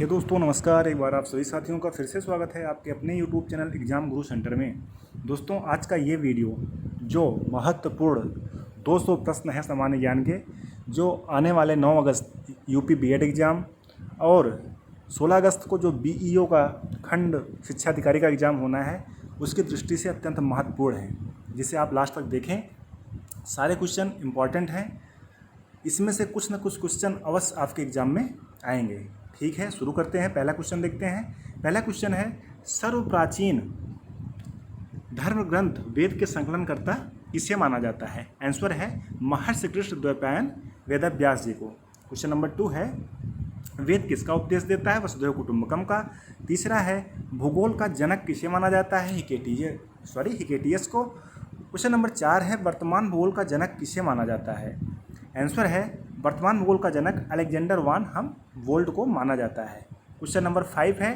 हे दोस्तों नमस्कार। एक बार आप सभी साथियों का फिर से स्वागत है आपके अपने यूट्यूब चैनल एग्ज़ाम गुरु सेंटर में। दोस्तों आज का ये वीडियो जो महत्वपूर्ण 200 प्रश्न हैं सामान्य ज्ञान के, जो आने वाले 9 अगस्त यूपी बीएड एग्ज़ाम और 16 अगस्त को जो बीईओ का खंड शिक्षा अधिकारी का एग्ज़ाम होना है, उसकी दृष्टि से अत्यंत महत्वपूर्ण है, जिसे आप लास्ट तक देखें। सारे क्वेश्चन इम्पॉर्टेंट हैं, इसमें से कुछ न कुछ क्वेश्चन अवश्य आपके एग्ज़ाम में आएंगे। ठीक है, शुरू करते हैं। पहला क्वेश्चन देखते हैं। पहला क्वेश्चन है, सर्वप्राचीन धर्म ग्रंथ वेद के संकलनकर्ता किसे माना जाता है? आंसर है महर्षि कृष्ण द्वैपायन वेदव्यास जी को। क्वेश्चन नंबर 2 है, वेद किसका उपदेश देता है? वसुधैव कुटुंबकम का। तीसरा है, भूगोल का जनक किसे माना जाता है? हिकेटियस को। क्वेश्चन नंबर 4 है, वर्तमान भूगोल का जनक किसे माना जाता है? आंसर है वर्तमान भूगोल का जनक अलेक्जेंडर वान हमवोल्ट को माना जाता है। क्वेश्चन नंबर 5 है,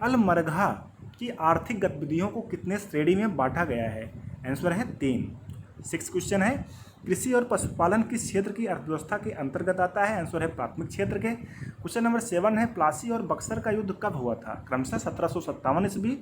अलमरघा की आर्थिक गतिविधियों को कितने श्रेणी में बांटा गया है? आंसर है 3। 6 क्वेश्चन है, कृषि और पशुपालन किस क्षेत्र की अर्थव्यवस्था के अंतर्गत आता है? आंसर है प्राथमिक क्षेत्र के। क्वेश्चन नंबर 7 है, प्लासी और बक्सर का युद्ध कब हुआ था? क्रमशः 1757 ईस्वी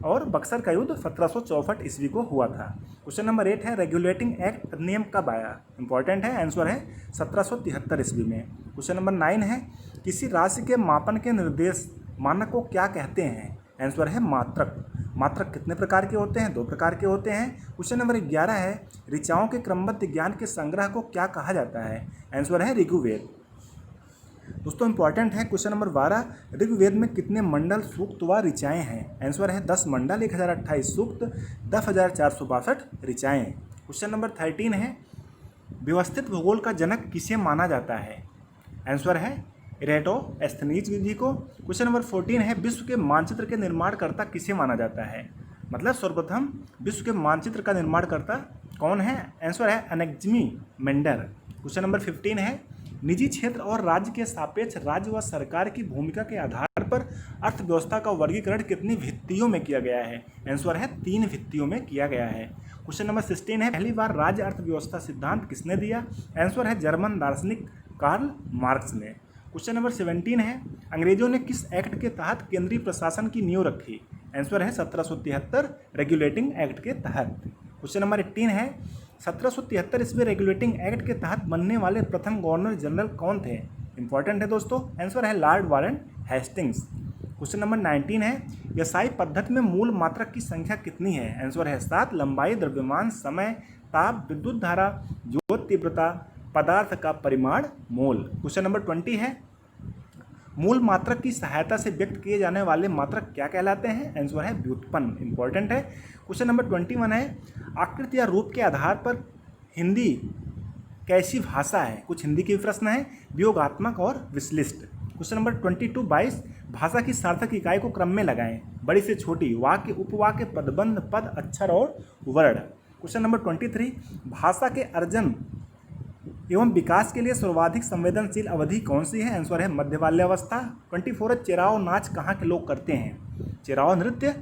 और बक्सर का युद्ध 1764 ईस्वी को हुआ था। क्वेश्चन नंबर 8 है, रेगुलेटिंग एक्ट अधिनियम कब आया? इंपॉर्टेंट है, आंसर है 1773 ईस्वी में। क्वेश्चन नंबर 9 है, किसी राशि के मापन के निर्देश मानक को क्या कहते हैं? आंसर है मात्रक। मात्रक कितने प्रकार के होते हैं? 2 प्रकार के होते हैं। क्वेश्चन नंबर 11 है, ऋचाओं के क्रमबद्ध ज्ञान के संग्रह को क्या कहा जाता है? आंसर है ऋग्वेद। दोस्तों इंपॉर्टेंट है क्वेश्चन नंबर 12, ऋग्वेद में कितने मंडल, सूक्त व ऋचाएँ हैं? आंसर है 10 मंडल, 1028 सूक्त, 10,462 ऋचाएँ। क्वेश्चन नंबर 13 है, व्यवस्थित भूगोल का जनक किसे माना जाता है? आंसर है इरेटोस्थेनीज विधि को। क्वेश्चन नंबर 14 है, विश्व के मानचित्र के निर्माणकर्ता किसे माना जाता है? मतलब सर्वप्रथम विश्व के मानचित्र का निर्माणकर्ता कौन है? आंसर है अनेक्सिमेंडर। क्वेश्चन नंबर 15 है, निजी क्षेत्र और राज्य के सापेक्ष राज्य व सरकार की भूमिका के आधार पर अर्थव्यवस्था का वर्गीकरण कितनी भित्तियों में किया गया है? आंसर है 3 भित्तियों में किया गया है। क्वेश्चन नंबर 16 है, पहली बार राज्य अर्थव्यवस्था सिद्धांत किसने दिया? आंसर है जर्मन दार्शनिक कार्ल मार्क्स ने। क्वेश्चन नंबर 17 है, अंग्रेजों ने किस एक्ट के तहत केंद्रीय प्रशासन की नींव रखी? आंसर है 1773 रेगुलेटिंग एक्ट के तहत। क्वेश्चन नंबर 18 है, 1773 ईस्वी रेगुलेटिंग एक्ट के तहत बनने वाले प्रथम गवर्नर जनरल कौन थे? इंपॉर्टेंट है दोस्तों, आंसर है Lord Warren Hastings. Question number 19 है, व्यवसायिक पद्धति में मूल मात्रक की संख्या कितनी है? आंसर है 7, लंबाई, द्रव्यमान, समय, ताप, विद्युत धारा, ज्योत तीव्रता, पदार्थ का परिमाण, मोल। क्वेश्चन नंबर 20 है, मूल मात्रक की सहायता से व्यक्त किए जाने वाले मात्रक क्या कहलाते हैं? आंसर है व्युत्पन्न। इंपॉर्टेंट है। क्वेश्चन नंबर 21 है, आकृति या रूप के आधार पर हिंदी कैसी भाषा है? कुछ हिंदी के प्रश्न हैं, वियोगात्मक और विश्लिष्ट। क्वेश्चन नंबर 22, भाषा की सार्थक इकाई को क्रम में लगाएं, बड़ी से छोटी, वाक्य, उपवाक्य, पदबंध, पद, अक्षर और वर्ण। क्वेश्चन नंबर 23, भाषा के अर्जन एवं विकास के लिए सर्वाधिक संवेदनशील अवधि कौन सी है? आंसर है मध्य बाल्यावस्था। 24 है, चेराव नाच कहाँ के लोग करते हैं? चेराव नृत्य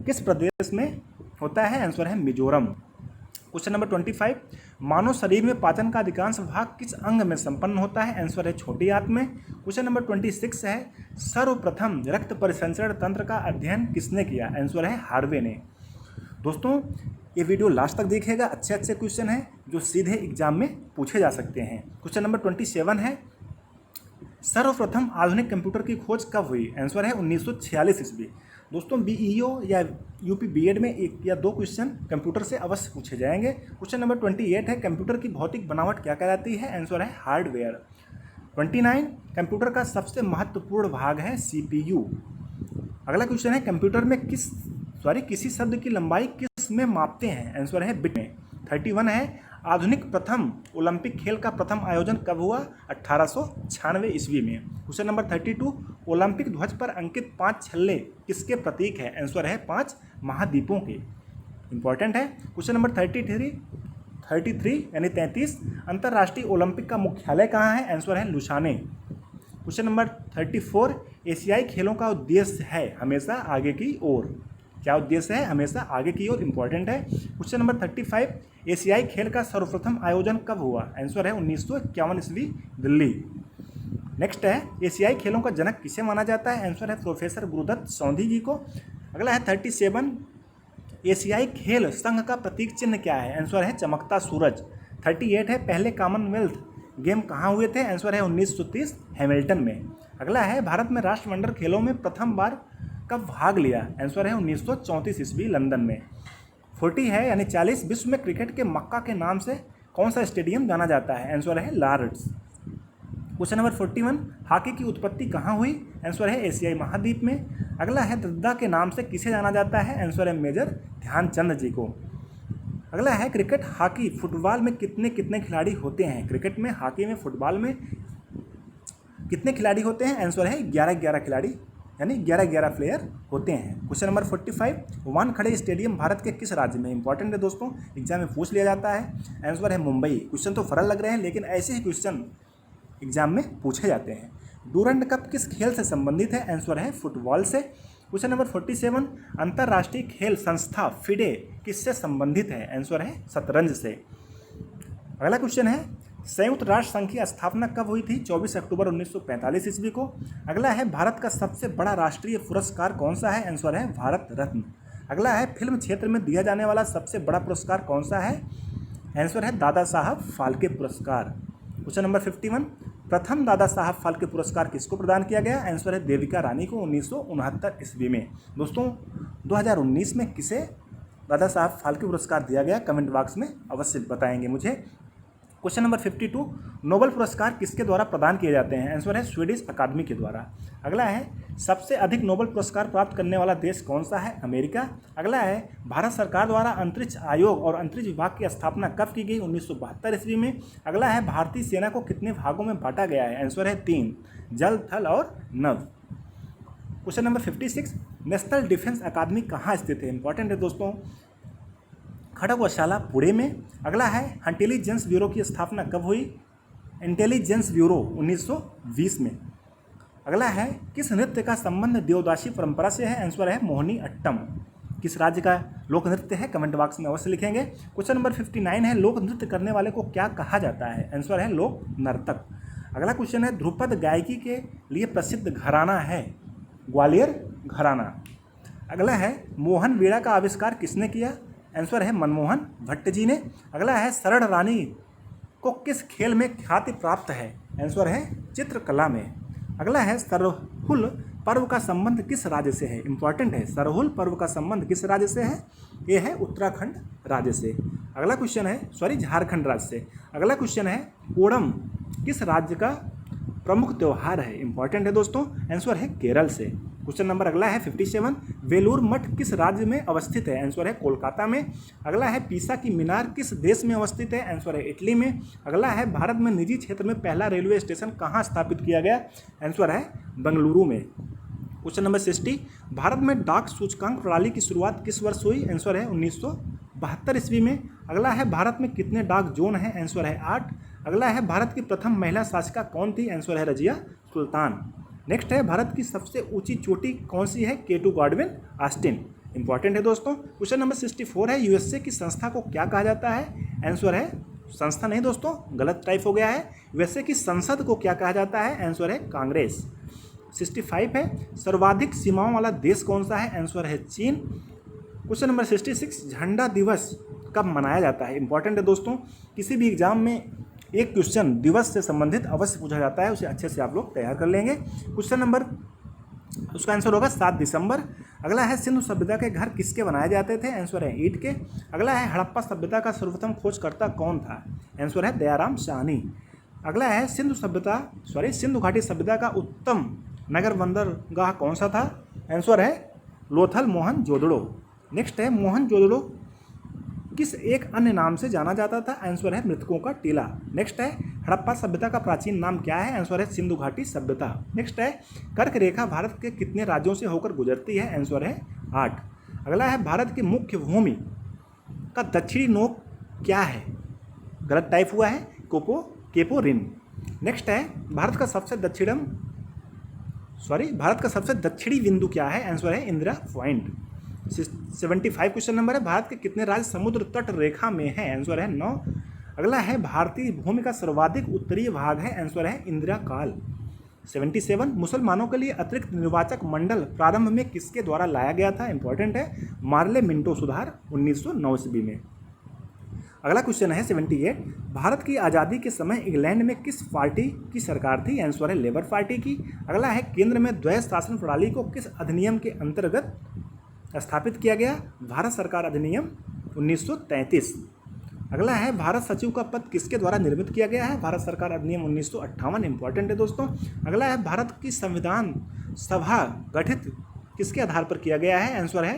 किस प्रदेश में होता है? आंसर है मिजोरम। क्वेश्चन नंबर 25, मानव शरीर में पाचन का अधिकांश भाग किस अंग में संपन्न होता है? आंसर है छोटी आंत में। क्वेश्चन नंबर 26 है, सर्वप्रथम रक्त परिसंचरण तंत्र का अध्ययन किसने किया? आंसर है हार्वे ने। दोस्तों ये वीडियो लास्ट तक देखिएगा, अच्छे क्वेश्चन हैं जो सीधे एग्जाम में पूछे जा सकते हैं। क्वेश्चन नंबर 27 है, सर्वप्रथम आधुनिक कंप्यूटर की खोज कब हुई? आंसर है 1946 ईस्वी। दोस्तों बीईओ या यूपी बीएड में 1 या 2 क्वेश्चन कंप्यूटर से अवश्य पूछे जाएंगे। क्वेश्चन नंबर 28 है, कंप्यूटर की भौतिक बनावट क्या कहलाती है? आंसर है हार्डवेयर। 29, कंप्यूटर का सबसे महत्वपूर्ण भाग है सीपीयू। अगला क्वेश्चन है, कंप्यूटर में किसी शब्द की लंबाई किस में मापते हैं? आंसर है बिट में। 31 है, आधुनिक प्रथम ओलंपिक खेल का प्रथम आयोजन कब हुआ? 1896 ईस्वी में। क्वेश्चन नंबर 32, ओलंपिक ध्वज पर अंकित 5 छल्ले किसके प्रतीक है? आंसर है 5 महाद्वीपों के। इंपॉर्टेंट है। क्वेश्चन नंबर 33 यानी 33, अंतर्राष्ट्रीय ओलंपिक का मुख्यालय कहाँ है? आंसर है लुसाने। क्वेश्चन नंबर 34, एशियाई खेलों का उद्देश्य है हमेशा आगे की ओर। क्या उद्देश्य है? हमेशा आगे की ओर। इंपॉर्टेंट है। क्वेश्चन नंबर 35, एशियाई खेल का सर्वप्रथम आयोजन कब हुआ? आंसर है 1951 ईस्वी, दिल्ली। नेक्स्ट है एशियाई खेलों का जनक किसे माना जाता है? आंसर है प्रोफेसर गुरुदत्त सौंधी जी को। अगला है 37 एशियाई खेल संघ का प्रतीक चिन्ह क्या है? आंसर है चमकता सूरज। 38 है पहले कॉमनवेल्थ गेम कहाँ हुए थे? आंसर है 1930 हैमिल्टन में। अगला है भारत में राष्ट्रमंडल खेलों में प्रथम बार कब भाग लिया? आंसर है 1934 ईस्वी लंदन में। 40 है यानी 40 विश्व में क्रिकेट के मक्का के नाम से कौन सा स्टेडियम जाना जाता है? आंसर है लॉर्ड्स। क्वेश्चन नंबर 41 हॉकी की उत्पत्ति कहाँ हुई? आंसर है एशियाई महाद्वीप में। अगला है दद्दा के नाम से किसे जाना जाता है? आंसर है मेजर ध्यानचंद जी को। अगला है क्रिकेट हॉकी फुटबॉल में कितने कितने खिलाड़ी होते हैं? क्रिकेट में, हॉकी में, फुटबॉल में कितने खिलाड़ी होते हैं? आंसर है 11-11 खिलाड़ी यानी 11-11 प्लेयर होते हैं। Question number 45 Wankhede stadium Bharat के किस राज्य में? इंपॉर्टेंट है दोस्तों, एग्जाम में पूछ लिया जाता है। आंसर है मुंबई। क्वेश्चन तो फरल लग रहे हैं लेकिन ऐसे ही क्वेश्चन एग्जाम में पूछे जाते हैं। डूरंड कप किस खेल से संबंधित है? आंसर है फुटबॉल से। क्वेश्चन नंबर 47 अंतर्राष्ट्रीय खेल संस्था फिडे किससे संबंधित है? आंसर है शतरंज से। अगला क्वेश्चन है संयुक्त राष्ट्र संघ की स्थापना कब हुई थी? 24 अक्टूबर 1945 ईस्वी को। अगला है भारत का सबसे बड़ा राष्ट्रीय पुरस्कार कौन सा है? आंसर है भारत रत्न। अगला है फिल्म क्षेत्र में दिया जाने वाला सबसे बड़ा पुरस्कार कौन सा है? आंसर है दादा साहब फाल्के पुरस्कार। क्वेश्चन नंबर 51 प्रथम दादा साहब फाल्के पुरस्कार किसको प्रदान किया गया? आंसर है देविका रानी को 1969 ईस्वी में। दोस्तों 2019 में किसे दादा साहब फाल्के पुरस्कार दिया गया? कमेंट बॉक्स में अवश्य बताएंगे मुझे। क्वेश्चन नंबर 52 नोबेल पुरस्कार किसके द्वारा प्रदान किए जाते हैं? आंसर है स्वीडिश अकादमी के द्वारा। अगला है सबसे अधिक नोबेल पुरस्कार प्राप्त करने वाला देश कौन सा है? अमेरिका। अगला है भारत सरकार द्वारा अंतरिक्ष आयोग और अंतरिक्ष विभाग की स्थापना कब की गई? 1972 ईस्वी में। अगला है भारतीय सेना को कितने भागों में बांटा गया है? आंसर है 3 जल, थल और नभ। क्वेश्चन नंबर 56 नेशनल डिफेंस अकादमी कहाँ स्थित है? इंपॉर्टेंट है दोस्तों, खड़गवाशाला पुणे में। अगला है इंटेलिजेंस ब्यूरो की स्थापना कब हुई? इंटेलिजेंस ब्यूरो 1920 में। अगला है किस नृत्य का संबंध देवदासी परंपरा से है? आंसर है मोहिनी अट्टम। किस राज्य का लोक नृत्य है? कमेंट बॉक्स में अवश्य लिखेंगे। क्वेश्चन नंबर 59 है लोक नृत्य करने वाले को क्या कहा जाता है? आंसर है लोक नर्तक। अगला क्वेश्चन है ध्रुपद गायकी के लिए प्रसिद्ध घराना है? ग्वालियर घराना। अगला है मोहन वीणा का आविष्कार किसने किया? आंसर है मनमोहन भट्ट जी ने। अगला है शरण रानी को किस खेल में ख्याति प्राप्त है? आंसर है चित्रकला में। अगला है सरहुल पर्व का संबंध किस राज्य से है? इंपॉर्टेंट है, सरहुल पर्व का संबंध किस राज्य से है? ये है उत्तराखंड राज्य से। अगला क्वेश्चन है झारखंड राज्य से। अगला क्वेश्चन है ओणम किस राज्य का प्रमुख त्यौहार है? इंपॉर्टेंट है दोस्तों, आंसर है केरल से। क्वेश्चन नंबर अगला है 57 वेलूर मठ किस राज्य में अवस्थित है? आंसर है कोलकाता में। अगला है पीसा की मीनार किस देश में अवस्थित है? आंसर है इटली में। अगला है भारत में निजी क्षेत्र में पहला रेलवे स्टेशन कहाँ स्थापित किया गया? आंसर है बेंगलुरु में। क्वेश्चन नंबर 60 भारत में डाक सूचकांक प्रणाली की शुरुआत किस वर्ष हुई? आंसर है 1972 ईस्वी में। अगला है भारत में कितने डाक जोन हैं? आंसर है 8। अगला है भारत की प्रथम महिला शासिका कौन थी? आंसर है रजिया सुल्तान। नेक्स्ट है भारत की सबसे ऊंची चोटी कौन सी है? K2 Godwin Austen. इंपॉर्टेंट है दोस्तों। क्वेश्चन नंबर 64 है यूएसए की संस्था को क्या कहा जाता है? आंसर है संस्था नहीं दोस्तों, गलत टाइप हो गया है। यूएसए की संसद को क्या कहा जाता है? आंसर है कांग्रेस। 65 है सर्वाधिक सीमाओं वाला देश कौन सा है? आंसर है चीन। क्वेश्चन नंबर 66 झंडा दिवस कब मनाया जाता है? इंपॉर्टेंट है दोस्तों, किसी भी एग्जाम में एक क्वेश्चन दिवस से संबंधित अवश्य पूछा जाता है, उसे अच्छे से आप लोग तैयार कर लेंगे। क्वेश्चन नंबर उसका आंसर होगा 7 दिसंबर। अगला है सिंधु सभ्यता के घर किसके बनाए जाते थे? आंसर है ईंट के। अगला है हड़प्पा सभ्यता का सर्वप्रथम खोजकर्ता कौन था? आंसर है दयाराम साहनी। अगला है सिंधु घाटी सभ्यता का उत्तम नगर बंदरगाह कौन सा था? आंसर है लोथल मोहनजोदड़ो। नेक्स्ट है मोहनजोदड़ो किस एक अन्य नाम से जाना जाता था? आंसर है मृतकों का टीला। नेक्स्ट है हड़प्पा सभ्यता का प्राचीन नाम क्या है? आंसर है सिंधु घाटी सभ्यता। नेक्स्ट है कर्क रेखा भारत के कितने राज्यों से होकर गुजरती है? आंसर है 8। अगला है भारत की मुख्य भूमि का दक्षिणी नोक क्या है? गलत टाइप हुआ है, केपोरिन। नेक्स्ट है भारत का सबसे दक्षिणी बिंदु क्या है? आंसर है इंदिरा पॉइंट। 75 क्वेश्चन नंबर है भारत के कितने राज्य समुद्र तट रेखा में है? आंसर है 9। अगला है भारतीय भूमि का सर्वाधिक उत्तरीय भाग है? आंसर है इंदिरा काल। 77 मुसलमानों के लिए अतिरिक्त निर्वाचक मंडल प्रारंभ में किसके द्वारा लाया गया था, इंपॉर्टेंट है, मार्ले मिंटो सुधार 1909 ईस्वी में। अगला क्वेश्चन है 78 भारत की आज़ादी के समय इंग्लैंड में किस पार्टी की सरकार थी, आंसर है लेबर पार्टी की। अगला है केंद्र में द्वैध शासन प्रणाली को किस अधिनियम के अंतर्गत स्थापित किया गया, भारत सरकार अधिनियम 1933। अगला है भारत सचिव का पद किसके द्वारा निर्मित किया गया है, भारत सरकार अधिनियम 1958, इंपॉर्टेंट है दोस्तों। अगला है भारत की संविधान सभा गठित किसके आधार पर किया गया है, आंसर है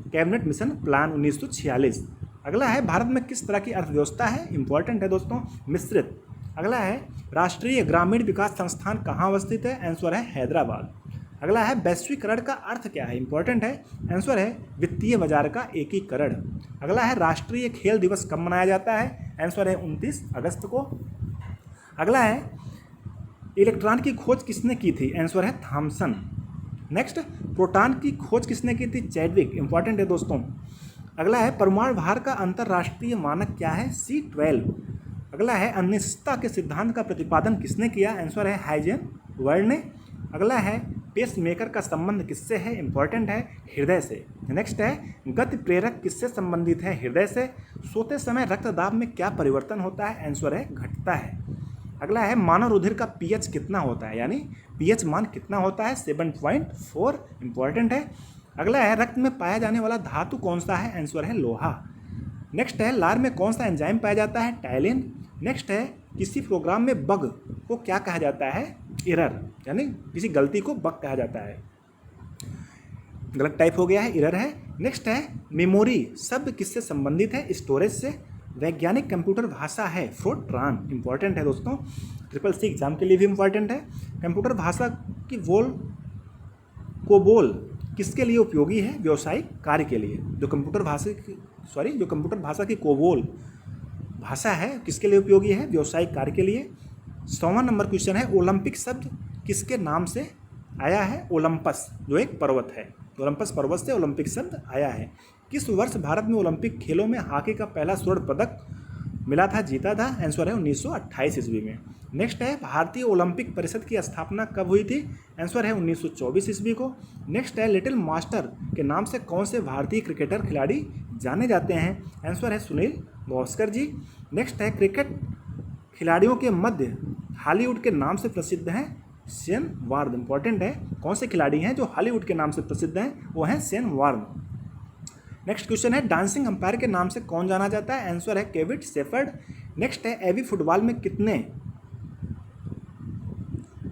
कैबिनेट मिशन प्लान 1946। अगला है भारत में किस तरह की अर्थव्यवस्था है, इंपॉर्टेंट है दोस्तों, मिश्रित। अगला है राष्ट्रीय ग्रामीण विकास संस्थान कहाँ अवस्थित है, आंसर है हैदराबाद। अगला है वैश्वीकरण का अर्थ क्या है, इंपॉर्टेंट है, आंसर है वित्तीय बाजार का एकीकरण। अगला है राष्ट्रीय खेल दिवस कब मनाया जाता है, आंसर है 29 अगस्त को। अगला है इलेक्ट्रॉन की खोज किसने की थी, आंसर है थॉमसन। नेक्स्ट प्रोटॉन की खोज किसने की थी, चैडविक, इंपॉर्टेंट है दोस्तों। अगला है परमाणु भार का अंतर्राष्ट्रीय मानक क्या है, C12। अगला है अनिश्चितता के सिद्धांत का प्रतिपादन किसने किया, आंसर है हाइजेनबर्ग ने। अगला है पेसमेकर का संबंध किससे है, इंपॉर्टेंट है हृदय से। नेक्स्ट है गति प्रेरक किससे संबंधित है, हृदय से। सोते समय रक्तदाब में क्या परिवर्तन होता है, आंसर है घटता है। अगला है मानव रुधिर का पीएच कितना होता है, यानी पीएच मान कितना होता है, 7.4, इंपॉर्टेंट है। अगला है रक्त में पाया जाने वाला धातु कौन सा है, आंसर है लोहा। नेक्स्ट है लार में कौन सा एंजाइम पाया जाता है, टाइलिन। नेक्स्ट है किसी प्रोग्राम में बग को क्या कहा जाता है, एरर, यानी किसी गलती को बग कहा जाता है, गलत टाइप हो गया है, एरर है। नेक्स्ट है मेमोरी शब्द किससे संबंधित है, स्टोरेज से। वैज्ञानिक कंप्यूटर भाषा है फोर्ट्रान, इंपॉर्टेंट है दोस्तों, CCC एग्जाम के लिए भी इंपॉर्टेंट है। कंप्यूटर भाषा की कोबोल किसके लिए उपयोगी है, व्यावसायिक कार्य के लिए। जो कंप्यूटर भाषा की कोबोल भाषा है किसके लिए उपयोगी है, व्यावसायिक कार्य के लिए। 100वां नंबर क्वेश्चन है ओलंपिक शब्द किसके नाम से आया है, ओलंपस, जो एक पर्वत है, ओलंपस पर्वत से ओलंपिक शब्द आया है। किस वर्ष भारत में ओलंपिक खेलों में हॉकी का पहला स्वर्ण पदक मिला था, जीता था, आंसर है 1928 ईस्वी में। नेक्स्ट है भारतीय ओलंपिक परिषद की स्थापना कब हुई थी, आंसर है 1924 ईस्वी को। नेक्स्ट है लिटिल मास्टर के नाम से कौन से भारतीय क्रिकेटर खिलाड़ी जाने जाते हैं, आंसर है सुनील गावस्कर जी। नेक्स्ट है क्रिकेट खिलाड़ियों के मध्य हॉलीवुड के नाम से प्रसिद्ध हैं शेन वार्न, इंपॉर्टेंट है, कौन से खिलाड़ी हैं जो हॉलीवुड के नाम से प्रसिद्ध हैं, वो हैं शेन वार्न। नेक्स्ट क्वेश्चन है डांसिंग अंपायर के नाम से कौन जाना जाता है, आंसर है केविट शेफर्ड। नेक्स्ट है एवी फुटबॉल में कितने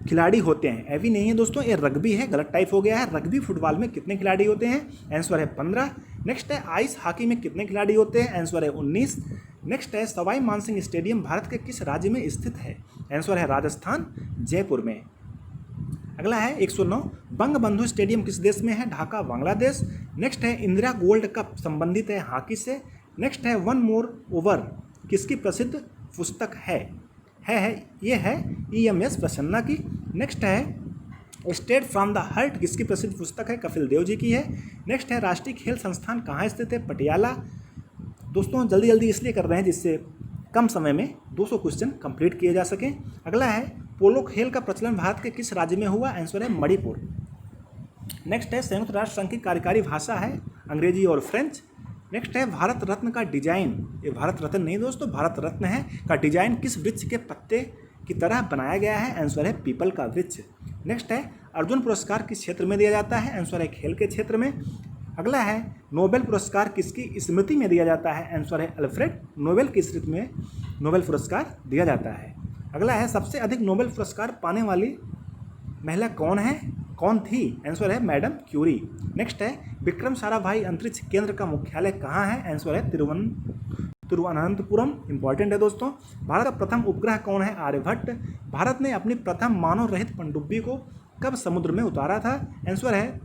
खिलाड़ी होते हैं, एवी नहीं है दोस्तों, ये रग्बी है, गलत टाइप हो गया है। रग्बी फुटबॉल में कितने खिलाड़ी होते हैं, आंसर है 15। नेक्स्ट है आइस हॉकी में कितने खिलाड़ी होते हैं, आंसर है 19। नेक्स्ट है सवाई मानसिंह स्टेडियम भारत के किस राज्य में स्थित है, आंसर है राजस्थान, जयपुर में। अगला है 109 बंगबंधु स्टेडियम किस देश में है, ढाका, बांग्लादेश। नेक्स्ट है इंदिरा गोल्ड कप संबंधित है हॉकी से। नेक्स्ट है वन मोर ओवर किसकी प्रसिद्ध पुस्तक है ये है EMS प्रसन्ना की। नेक्स्ट है स्टेट फ्रॉम द हार्ट किसकी प्रसिद्ध पुस्तक है, कपिल देव जी की है। नेक्स्ट है राष्ट्रीय खेल संस्थान कहाँ स्थित है, पटियाला। दोस्तों जल्दी जल्दी इसलिए कर रहे हैं जिससे कम समय में 200 क्वेश्चन कंप्लीट किए जा सकें। अगला है पोलो खेल का प्रचलन भारत के किस राज्य में हुआ, आंसर है मणिपुर। नेक्स्ट है संयुक्त राष्ट्र संघ की कार्यकारी भाषा है अंग्रेजी और फ्रेंच। नेक्स्ट है भारत रत्न का डिजाइन, ये भारत रत्न नहीं दोस्तों, भारत रत्न है, का डिजाइन किस वृक्ष के पत्ते की तरह बनाया गया है, आंसर है पीपल का वृक्ष। नेक्स्ट है अर्जुन पुरस्कार किस क्षेत्र में दिया जाता है, आंसर है खेल के क्षेत्र में। अगला है नोबेल पुरस्कार किसकी स्मृति में दिया जाता है, आंसर है अल्फ्रेड नोबेल की स्मृति में नोबेल पुरस्कार दिया जाता है। अगला है सबसे अधिक नोबेल पुरस्कार पाने वाली महिला कौन थी, आंसर है मैडम क्यूरी। नेक्स्ट है विक्रम साराभाई अंतरिक्ष केंद्र का मुख्यालय कहाँ है, आंसर है तिरुवनंतपुरम, इंपॉर्टेंट है दोस्तों। भारत का प्रथम उपग्रह कौन है, आर्यभट्ट। भारत ने अपनी प्रथम मानव रहित पनडुब्बी को कब समुद्र में उतारा था, आंसर है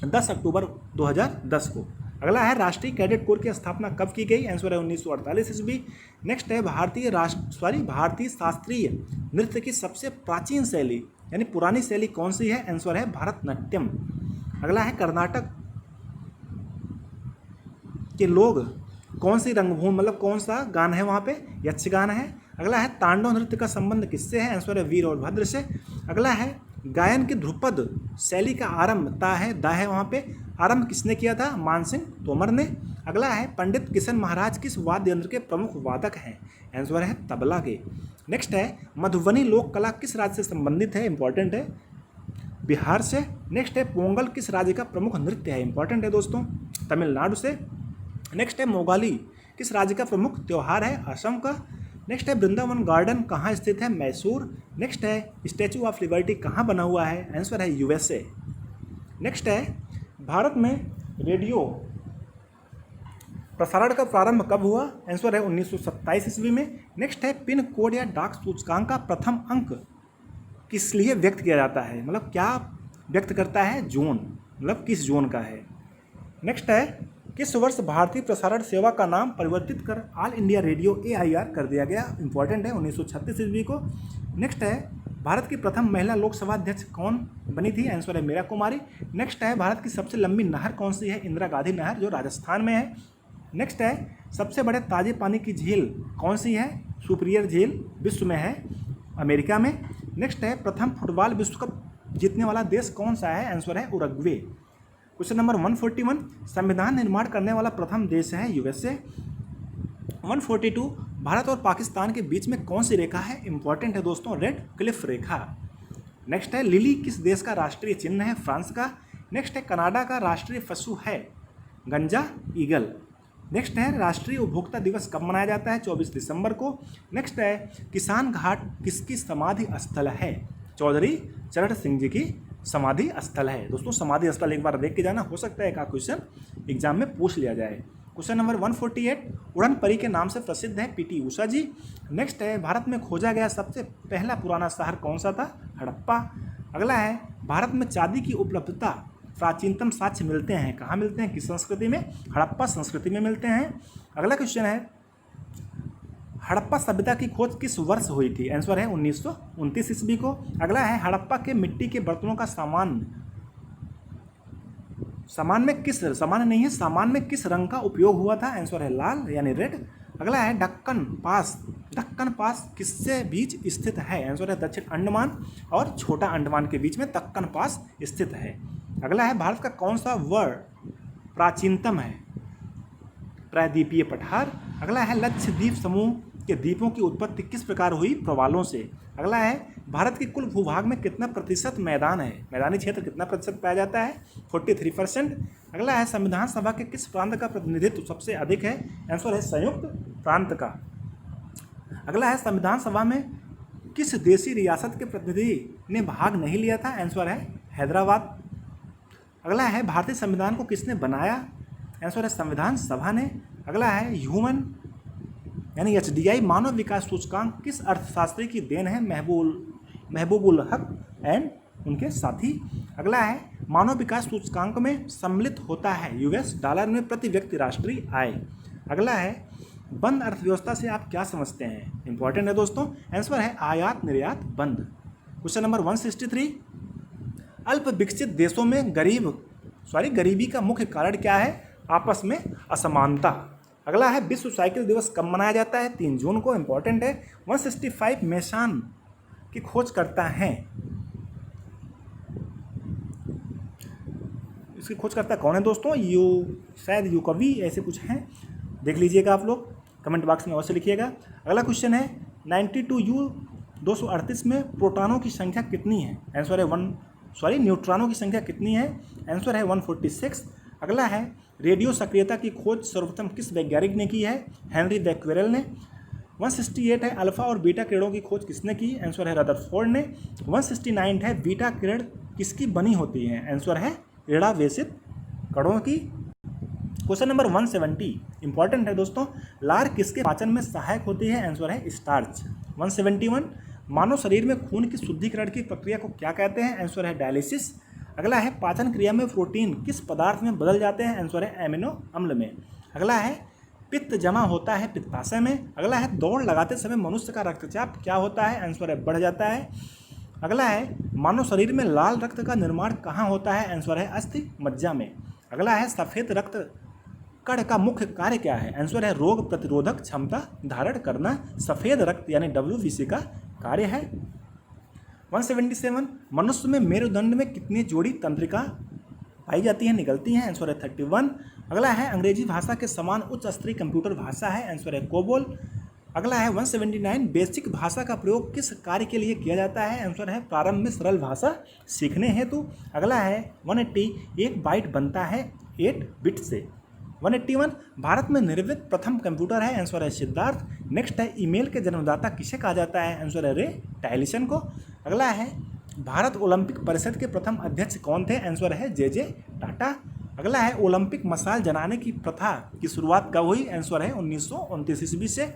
10 अक्टूबर 2010 को। अगला है राष्ट्रीय कैडेट कोर की स्थापना कब की गई, आंसर है 1948 ईस्वी। नेक्स्ट है भारतीय शास्त्रीय नृत्य की सबसे प्राचीन शैली यानी पुरानी शैली कौन सी है, आंसर है भरतनाट्यम। अगला है कर्नाटक के लोग कौन सी रंगभूमि मतलब कौन सा गान है वहाँ पे, यक्षगान है। अगला है तांडव नृत्य का संबंध किससे है, आंसर है वीर और भद्र से। अगला है गायन की ध्रुपद शैली का आरंभ ता है दा है वहाँ पे आरंभ किसने किया था? मानसिंह तोमर ने। अगला है पंडित किशन महाराज किस वाद्य यंत्र के प्रमुख वादक हैं? आंसर है तबला के। नेक्स्ट है मधुबनी लोक कला किस राज्य से संबंधित है? इंपॉर्टेंट है, बिहार से। नेक्स्ट है पोंगल किस राज्य का प्रमुख नृत्य है? इंपॉर्टेंट है दोस्तों, तमिलनाडु से। नेक्स्ट है मोगाली किस राज्य का प्रमुख त्यौहार है? असम का। नेक्स्ट है वृंदावन गार्डन कहाँ स्थित है? मैसूर। नेक्स्ट है स्टैचू ऑफ लिबर्टी कहाँ बना हुआ है? आंसर है यूएसए। नेक्स्ट है भारत में रेडियो प्रसारण का प्रारंभ कब हुआ? आंसर है 1927 ईस्वी में। नेक्स्ट है पिन कोड या डाक सूचकांक का प्रथम अंक किस लिए व्यक्त किया जाता है? मतलब क्या व्यक्त करता है? जोन, मतलब किस जोन का है। नेक्स्ट है किस वर्ष भारतीय प्रसारण सेवा का नाम परिवर्तित कर ऑल इंडिया रेडियो AIR कर दिया गया? इंपॉर्टेंट है, 1936 ईस्वी को। नेक्स्ट है भारत की प्रथम महिला लोकसभा अध्यक्ष कौन बनी थी? आंसर है मीरा कुमारी। नेक्स्ट है भारत की सबसे लंबी नहर कौन सी है? इंदिरा गांधी नहर, जो राजस्थान में है। नेक्स्ट है सबसे बड़े ताजे पानी की झील कौन सी है? सुपीरियर झील विश्व में है, अमेरिका में। नेक्स्ट है प्रथम फुटबॉल विश्व कप जीतने वाला देश कौन सा है? आंसर है उरुग्वे। क्वेश्चन नंबर 141 संविधान निर्माण करने वाला प्रथम देश है यूएसए। 142 भारत और पाकिस्तान के बीच में कौन सी रेखा है? इंपॉर्टेंट है दोस्तों, रेड क्लिफ रेखा। नेक्स्ट है लिली किस देश का राष्ट्रीय चिन्ह है? फ्रांस का। नेक्स्ट है कनाडा का राष्ट्रीय पशु है गंजा, ईगल। नेक्स्ट है राष्ट्रीय उपभोक्ता दिवस कब मनाया जाता है? 24 दिसंबर को। नेक्स्ट है किसान घाट किसकी समाधि स्थल है? चौधरी चरण सिंह जी की समाधि स्थल है। दोस्तों समाधि स्थल एक बार देख के जाना, हो सकता है एक क्वेश्चन एग्जाम में पूछ लिया जाए। क्वेश्चन नंबर 148 उड़न परी के नाम से प्रसिद्ध है PT उषा जी। नेक्स्ट है भारत में खोजा गया सबसे पहला पुराना शहर कौन सा था? हड़प्पा। अगला है भारत में चांदी की उपलब्धता प्राचीनतम साक्ष्य मिलते हैं कहाँ मिलते हैं? किस संस्कृति में? हड़प्पा संस्कृति में मिलते हैं। अगला क्वेश्चन है हड़प्पा सभ्यता की खोज किस वर्ष हुई थी? आंसर है 1929 ईस्वी को। अगला है हड़प्पा के मिट्टी के बर्तनों का सामान में किस रंग का उपयोग हुआ था? आंसर है लाल यानी रेड। अगला है ढक्कन पास किससे बीच स्थित है? आंसर है दक्षिण अंडमान और छोटा अंडमान के बीच में दक्कन पास स्थित है। अगला है भारत का कौन सा वर्ड प्राचीनतम है? प्रायद्वीपीय पठार। अगला है लक्षद्वीप समूह के द्वीपों की उत्पत्ति किस प्रकार हुई? प्रवालों से। अगला है भारत के कुल भूभाग में कितना प्रतिशत मैदान है? मैदानी क्षेत्र कितना प्रतिशत पाया जाता है? 43%। अगला है संविधान सभा के किस प्रांत का प्रतिनिधित्व सबसे अधिक है? आंसर है संयुक्त प्रांत का। अगला है संविधान सभा में किस देशी रियासत के प्रतिनिधि ने भाग नहीं लिया था? आंसर है हैदराबाद। अगला है भारतीय संविधान को किसने बनाया? आंसर है संविधान सभा ने। अगला है ह्यूमन यानी HDI मानव विकास सूचकांक किस अर्थशास्त्री की देन है? महबूबुल हक एंड उनके साथी। अगला है मानव विकास सूचकांक में सम्मिलित होता है US डॉलर में प्रति व्यक्ति राष्ट्रीय आय। अगला है बंद अर्थव्यवस्था से आप क्या समझते हैं? इंपॉर्टेंट है दोस्तों, आंसर है आयात निर्यात बंद। क्वेश्चन नंबर 163 अल्प विकसित देशों में गरीबी का मुख्य कारण क्या है? आपस में असमानता। अगला है विश्व साइकिल दिवस कब मनाया जाता है? 3 जून को। इंपॉर्टेंट है। 165 मेसान की खोज करता है, इसकी खोज करता कौन है दोस्तों? शायद यूकवी ऐसे कुछ हैं, देख लीजिएगा आप लोग, कमेंट बॉक्स में अवश्य लिखिएगा। अगला क्वेश्चन है 92U238 में प्रोटॉनों की संख्या कितनी है? आंसर है न्यूट्रॉनों की संख्या कितनी है? आंसर है 146। अगला है रेडियो सक्रियता की खोज सर्वप्रथम किस वैज्ञानिक ने की है? हेनरी बैक्वेरेल ने। 168 है अल्फा और बीटा किरणों की खोज किसने की? आंसर है रदरफोर्ड ने। 169 है बीटा किरण किसकी बनी होती है? आंसर है ऋणावेशित कणों की। क्वेश्चन नंबर 170 इंपॉर्टेंट है दोस्तों, लार किसके पाचन में सहायक होती है? आंसर है स्टार्च। 171 मानव शरीर में खून की शुद्धिकरण की प्रक्रिया को क्या कहते हैं? आंसर है डायलिसिस। अगला है पाचन क्रिया में प्रोटीन किस पदार्थ में बदल जाते हैं? आंसर है एमिनो अम्ल में। अगला है पित्त जमा होता है पित्ताशय में। अगला है दौड़ लगाते समय मनुष्य का रक्तचाप क्या होता है? आंसर है बढ़ जाता है। अगला है मानव शरीर में लाल रक्त का निर्माण कहाँ होता है? आंसर है अस्थि मज्जा में। अगला है सफ़ेद रक्त कण का मुख्य कार्य क्या है? आंसर है रोग प्रतिरोधक क्षमता धारण करना। सफ़ेद रक्त यानी WBC का कार्य है। 177 मनुष्य में मेरुदंड में कितनी जोड़ी तंत्रिका पाई जाती हैं, निकलती हैं? आंसर है 31। अगला है अंग्रेजी भाषा के समान उच्च स्तरीय कंप्यूटर भाषा है? आंसर है कोबोल। अगला है 179 बेसिक भाषा का प्रयोग किस कार्य के लिए किया जाता है? आंसर है प्रारंभ में सरल भाषा सीखने हेतु। अगला है 180 एक बाइट बनता है 8 बिट से। 181 भारत में निर्मित प्रथम कंप्यूटर है? आंसर है सिद्धार्थ। नेक्स्ट है ईमेल के जन्मदाता किसे कहा जाता है? आंसर है रे टायलिसन को। अगला है भारत ओलंपिक परिषद के प्रथम अध्यक्ष कौन थे? आंसर है जे टाटा। अगला है ओलंपिक मशाल जलाने की प्रथा की शुरुआत कब हुई? आंसर है 1929 ईस्वी से।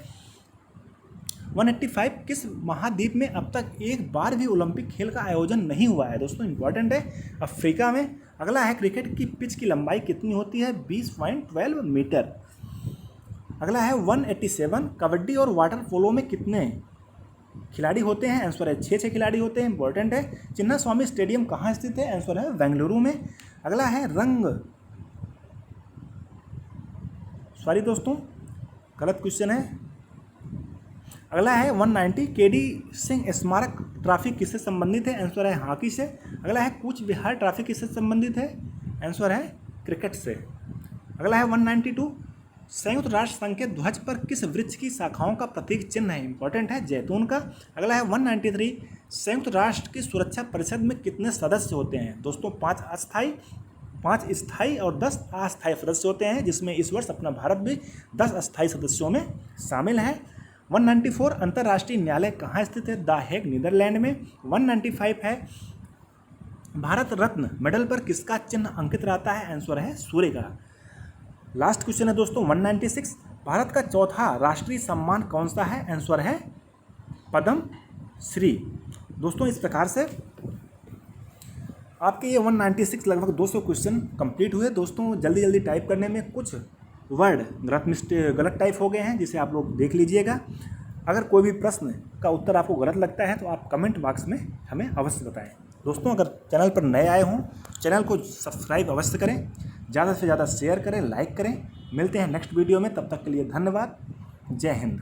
185 किस महाद्वीप में अब तक एक बार भी ओलंपिक खेल का आयोजन नहीं हुआ है? दोस्तों इंपॉर्टेंट है, अफ्रीका में। अगला है क्रिकेट की पिच की लंबाई कितनी होती है? 20.12 मीटर। अगला है 187 कबड्डी और वाटर पोलो में कितने खिलाड़ी होते हैं? आंसर है 6 खिलाड़ी होते हैं, इंपॉर्टेंट है। चिन्ना स्वामी स्टेडियम कहाँ स्थित है? आंसर है बेंगलुरु में। अगला है सॉरी दोस्तों गलत क्वेश्चन है। अगला है 190 केडी सिंह स्मारक ट्रॉफी किससे संबंधित है? आंसर है हॉकी से। अगला है कूच बिहार ट्रॉफी किससे संबंधित है? आंसर है क्रिकेट से। अगला है 192 संयुक्त राष्ट्र संघ के ध्वज पर किस वृक्ष की शाखाओं का प्रतीक चिन्ह है? इंपॉर्टेंट है, जैतून का। अगला है 193 संयुक्त राष्ट्र की सुरक्षा परिषद में कितने सदस्य होते हैं? दोस्तों 5 स्थायी और 10 अस्थायी सदस्य होते हैं, जिसमें इस वर्ष अपना भारत भी 10 अस्थायी सदस्यों में शामिल है। 194 अंतर्राष्ट्रीय न्यायालय कहाँ स्थित है? द हेग नीदरलैंड में। 195 है भारत रत्न मेडल पर किसका चिन्ह अंकित रहता है? आंसर है सूर्य का। लास्ट क्वेश्चन है दोस्तों 196 भारत का चौथा राष्ट्रीय सम्मान कौन सा है? आंसर है पद्म श्री। दोस्तों इस प्रकार से आपके ये 196 लगभग 200 क्वेश्चन कंप्लीट हुए। दोस्तों जल्दी टाइप करने में कुछ वर्ड गलत टाइप हो गए हैं, जिसे आप लोग देख लीजिएगा। अगर कोई भी प्रश्न का उत्तर आपको गलत लगता है तो आप कमेंट बॉक्स में हमें अवश्य बताएं। दोस्तों अगर चैनल पर नए आए हों चैनल को सब्सक्राइब अवश्य करें, ज़्यादा से ज़्यादा शेयर करें, लाइक करें। मिलते हैं नेक्स्ट वीडियो में, तब तक के लिए धन्यवाद। जय हिंद।